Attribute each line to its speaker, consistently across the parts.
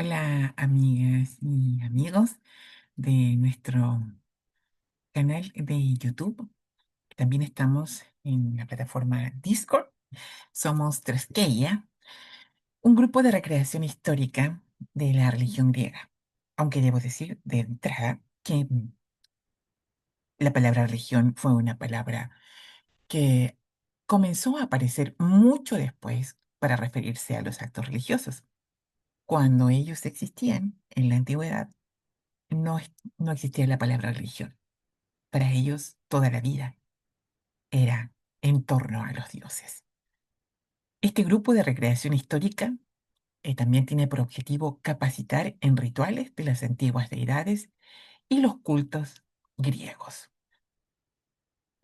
Speaker 1: Hola amigas y amigos de nuestro canal de YouTube. También estamos en la plataforma Discord. Somos Treskeia, un grupo de recreación histórica de la religión griega. Aunque debo decir de entrada que la palabra religión fue una palabra que comenzó a aparecer mucho después para referirse a los actos religiosos. Cuando ellos existían en la antigüedad, no existía la palabra religión. Para ellos, toda la vida era en torno a los dioses. Este grupo de recreación histórica también tiene por objetivo capacitar en rituales de las antiguas deidades y los cultos griegos.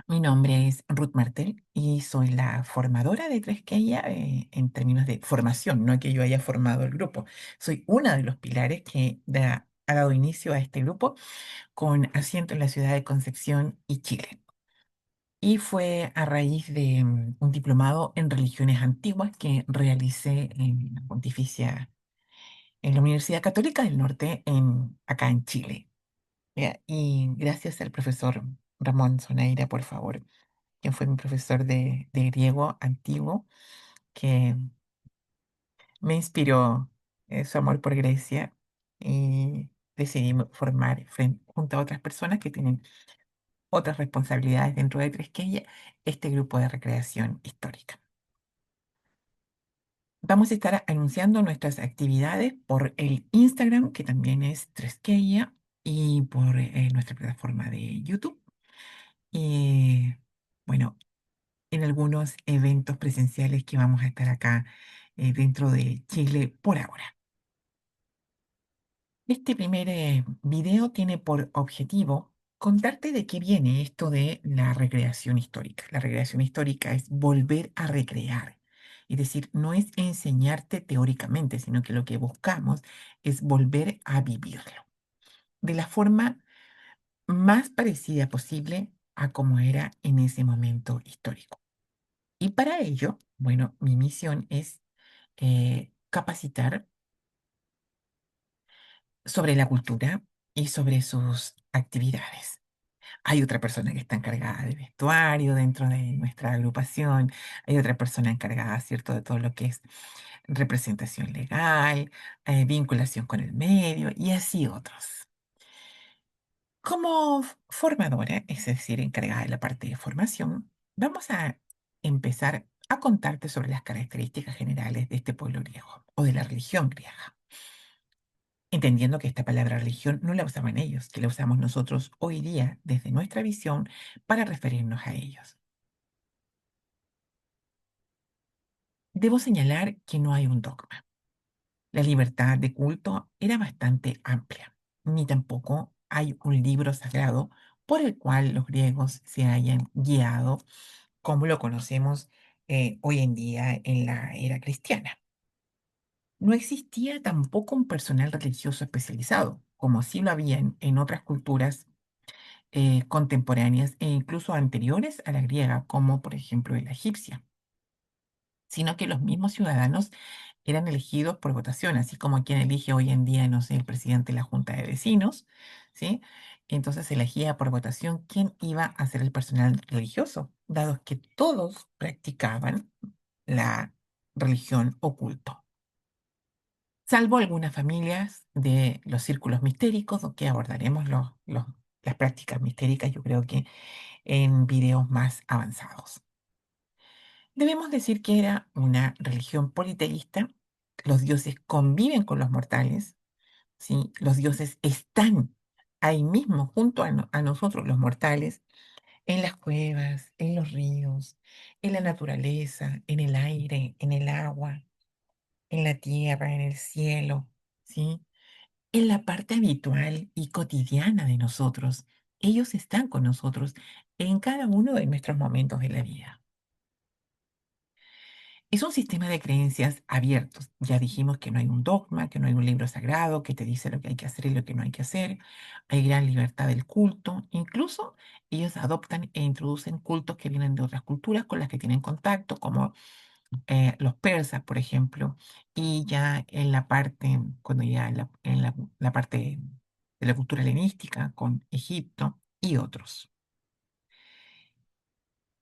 Speaker 1: Mi nombre es Ruth Martel y soy la formadora de Treskeia en términos de formación, no que yo haya formado el grupo. Soy una de los pilares que ha dado inicio a este grupo con asiento en la ciudad de Concepción y Chile. Y fue a raíz de un diplomado en religiones antiguas que realicé en la Pontificia, en la Universidad Católica del Norte, acá en Chile. Ya. Y gracias al profesor Ramón Sonaira, por favor, quien fue mi profesor de griego antiguo, que me inspiró su amor por Grecia y decidí formar junto a otras personas que tienen otras responsabilidades dentro de Tresqueya, este grupo de recreación histórica. Vamos a estar anunciando nuestras actividades por el Instagram, que también es Tresqueya, y por nuestra plataforma de YouTube. Y bueno, en algunos eventos presenciales que vamos a estar acá dentro de Chile por ahora. Este primer video tiene por objetivo contarte de qué viene esto de la recreación histórica. La recreación histórica es volver a recrear. Es decir, no es enseñarte teóricamente, sino que lo que buscamos es volver a vivirlo de la forma más parecida posible a como era en ese momento histórico. Y para ello, bueno, mi misión es capacitar sobre la cultura y sobre sus actividades. Hay otra persona que está encargada de vestuario dentro de nuestra agrupación, hay otra persona encargada, ¿cierto?, de todo lo que es representación legal, vinculación con el medio y así otros. Como formadora, es decir, encargada de la parte de formación, vamos a empezar a contarte sobre las características generales de este pueblo griego o de la religión griega, entendiendo que esta palabra religión no la usaban ellos, que la usamos nosotros hoy día desde nuestra visión para referirnos a ellos. Debo señalar que no hay un dogma. La libertad de culto era bastante amplia, ni tampoco hay un libro sagrado por el cual los griegos se hayan guiado como lo conocemos hoy en día en la era cristiana. No existía tampoco un personal religioso especializado, como sí lo había en otras culturas contemporáneas e incluso anteriores a la griega, como por ejemplo la egipcia, sino que los mismos ciudadanos eran elegidos por votación, así como quien elige hoy en día, no sé, el presidente de la Junta de Vecinos, ¿sí? Entonces se elegía por votación quién iba a ser el personal religioso, dado que todos practicaban la religión o culto, salvo algunas familias de los círculos mistéricos, que abordaremos las prácticas mistéricas, yo creo que en videos más avanzados. Debemos decir que era una religión politeísta. Los dioses conviven con los mortales, ¿sí? Los dioses están ahí mismo junto a nosotros, los mortales, en las cuevas, en los ríos, en la naturaleza, en el aire, en el agua, en la tierra, en el cielo, ¿sí? En la parte habitual y cotidiana de nosotros. Ellos están con nosotros en cada uno de nuestros momentos de la vida. Es un sistema de creencias abiertos. Ya dijimos que no hay un dogma, que no hay un libro sagrado que te dice lo que hay que hacer y lo que no hay que hacer. Hay gran libertad del culto. Incluso ellos adoptan e introducen cultos que vienen de otras culturas con las que tienen contacto, como los persas, por ejemplo, y ya en la parte, cuando ya la parte de la cultura helenística con Egipto y otros.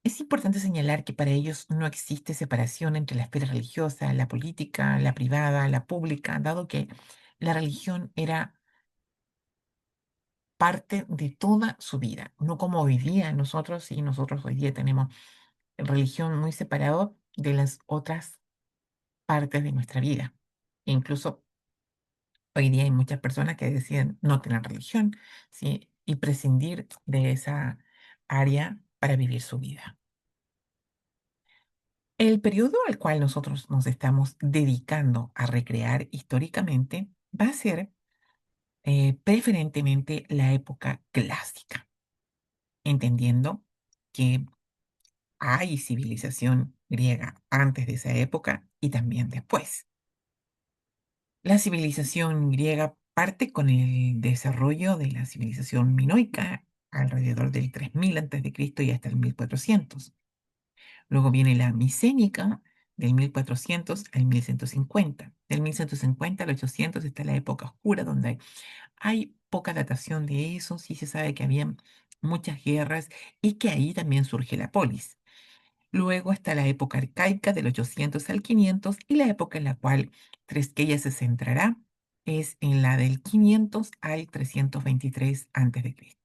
Speaker 1: Es importante señalar que para ellos no existe separación entre la esfera religiosa, la política, la privada, la pública, dado que la religión era parte de toda su vida, no como hoy día nosotros, y nosotros hoy día tenemos religión muy separado de las otras partes de nuestra vida. E incluso hoy día hay muchas personas que deciden no tener religión, ¿sí? Y prescindir de esa área para vivir su vida. El periodo al cual nosotros nos estamos dedicando a recrear históricamente va a ser preferentemente la época clásica, entendiendo que hay civilización griega antes de esa época y también después. La civilización griega parte con el desarrollo de la civilización minoica alrededor del 3000 a.C. y hasta el 1400. Luego viene la micénica del 1400 al 1150. Del 1150 al 800 está la época oscura donde hay poca datación de eso, sí se sabe que había muchas guerras y que ahí también surge la polis. Luego está la época arcaica del 800 al 500 y la época en la cual Tresqueya se centrará es en la del 500 al 323 a.C.,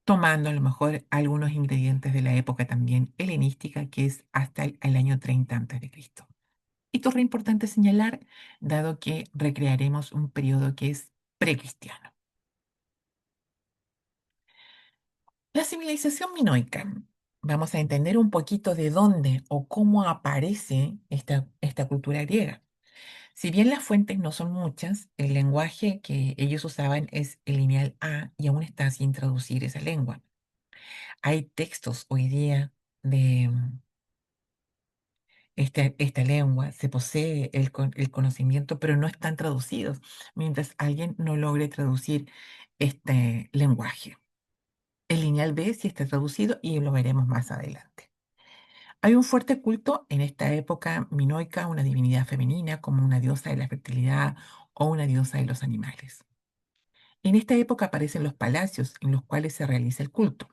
Speaker 1: tomando a lo mejor algunos ingredientes de la época también helenística, que es hasta el año 30 a.C. Esto es re importante señalar, dado que recrearemos un periodo que es precristiano. La civilización minoica. Vamos a entender un poquito de dónde o cómo aparece esta cultura griega. Si bien las fuentes no son muchas, el lenguaje que ellos usaban es el lineal A y aún está sin traducir esa lengua. Hay textos hoy día de esta lengua, se posee el conocimiento, pero no están traducidos, mientras alguien no logre traducir este lenguaje. El lineal B sí está traducido y lo veremos más adelante. Hay un fuerte culto en esta época minoica a una divinidad femenina como una diosa de la fertilidad o una diosa de los animales. En esta época aparecen los palacios en los cuales se realiza el culto.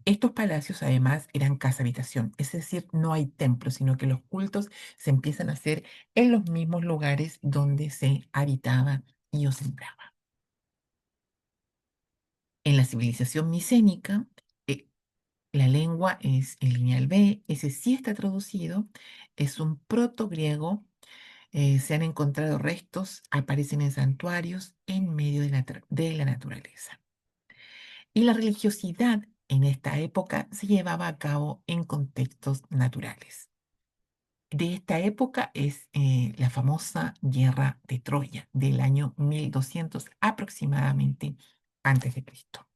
Speaker 1: Estos palacios además eran casa habitación, es decir, no hay templos, sino que los cultos se empiezan a hacer en los mismos lugares donde se habitaba y o sembraba. En la civilización micénica, eh, la lengua es el lineal B, ese sí está traducido, es un proto-griego, se han encontrado restos, aparecen en santuarios en medio de la naturaleza. Y la religiosidad en esta época se llevaba a cabo en contextos naturales. De esta época es la famosa guerra de Troya del año 1200 aproximadamente antes de Cristo.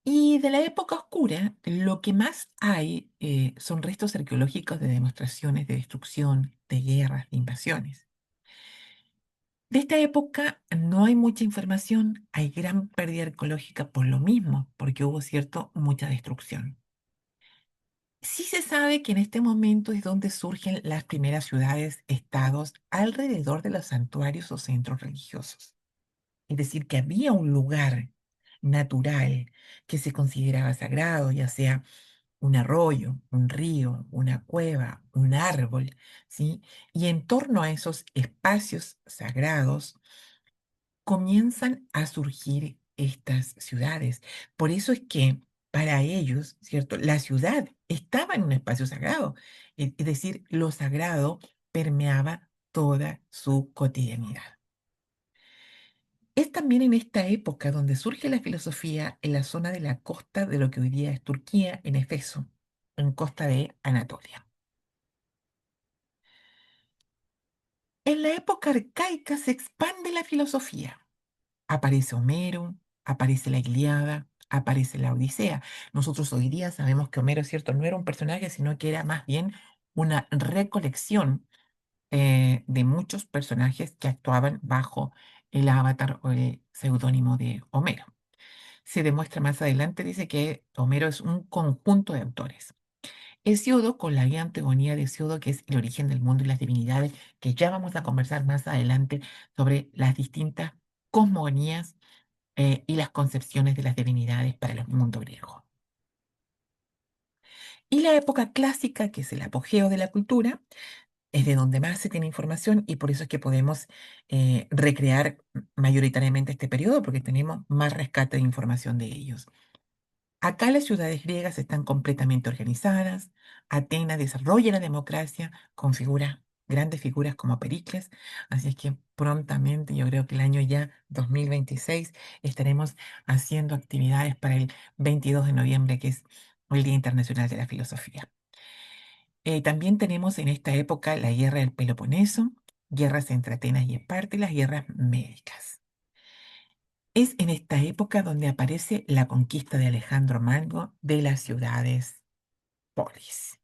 Speaker 1: Y de la época oscura, lo que más hay son restos arqueológicos de demostraciones de destrucción, de guerras, de invasiones. De esta época no hay mucha información, hay gran pérdida arqueológica por lo mismo, porque hubo mucha destrucción. Sí se sabe que en este momento es donde surgen las primeras ciudades, estados alrededor de los santuarios o centros religiosos. Es decir, que había un lugar natural que se consideraba sagrado, ya sea un arroyo, un río, una cueva, un árbol, ¿sí? Y en torno a esos espacios sagrados comienzan a surgir estas ciudades. Por eso es que para ellos, ¿cierto? La ciudad estaba en un espacio sagrado. Es decir, lo sagrado permeaba toda su cotidianidad. Es también en esta época donde surge la filosofía en la zona de la costa de lo que hoy día es Turquía, en Efeso, en costa de Anatolia. En la época arcaica se expande la filosofía. Aparece Homero, aparece la Ilíada, aparece la Odisea. Nosotros hoy día sabemos que Homero, ¿cierto? No era un personaje, sino que era más bien una recolección de muchos personajes que actuaban bajo el avatar o el seudónimo de Homero. Se demuestra más adelante, dice que Homero es un conjunto de autores. Hesiodo, con la gran teogonía de Hesiodo, que es el origen del mundo y las divinidades, que ya vamos a conversar más adelante sobre las distintas cosmogonías y las concepciones de las divinidades para el mundo griego. Y la época clásica, que es el apogeo de la cultura, es de donde más se tiene información y por eso es que podemos recrear mayoritariamente este periodo, porque tenemos más rescate de información de ellos. Acá las ciudades griegas están completamente organizadas. Atenas desarrolla la democracia con grandes figuras como Pericles. Así es que prontamente, yo creo que el año ya 2026, estaremos haciendo actividades para el 22 de noviembre, que es el Día Internacional de la Filosofía. También tenemos en esta época la guerra del Peloponeso, guerras entre Atenas y Esparta y las guerras médicas. Es en esta época donde aparece la conquista de Alejandro Magno de las ciudades polis.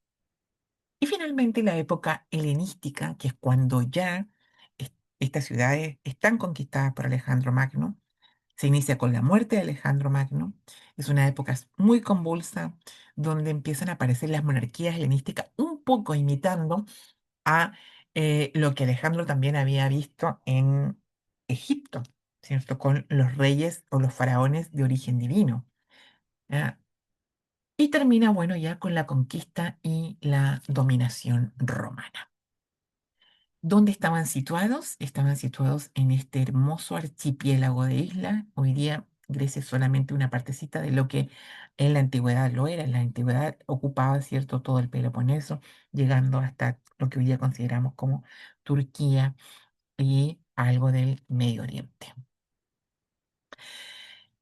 Speaker 1: Y finalmente la época helenística, que es cuando ya estas ciudades están conquistadas por Alejandro Magno. Se inicia con la muerte de Alejandro Magno. Es una época muy convulsa donde empiezan a aparecer las monarquías helenísticas, un poco imitando a lo que Alejandro también había visto en Egipto, ¿cierto? Con los reyes o los faraones de origen divino. ¿Ya? Y termina, bueno, ya con la conquista y la dominación romana. ¿Dónde estaban situados? Estaban situados en este hermoso archipiélago de islas. Hoy día Grecia es solamente una partecita de lo que en la antigüedad lo era. En la antigüedad ocupaba, ¿cierto?, todo el Peloponeso, llegando hasta lo que hoy día consideramos como Turquía y algo del Medio Oriente.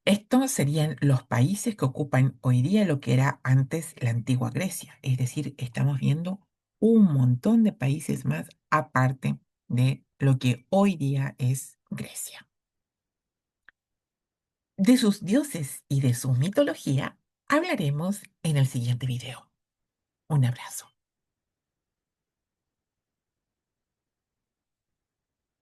Speaker 1: Estos serían los países que ocupan hoy día lo que era antes la antigua Grecia. Es decir, estamos viendo un montón de países más aparte de lo que hoy día es Grecia. De sus dioses y de su mitología hablaremos en el siguiente video. Un abrazo.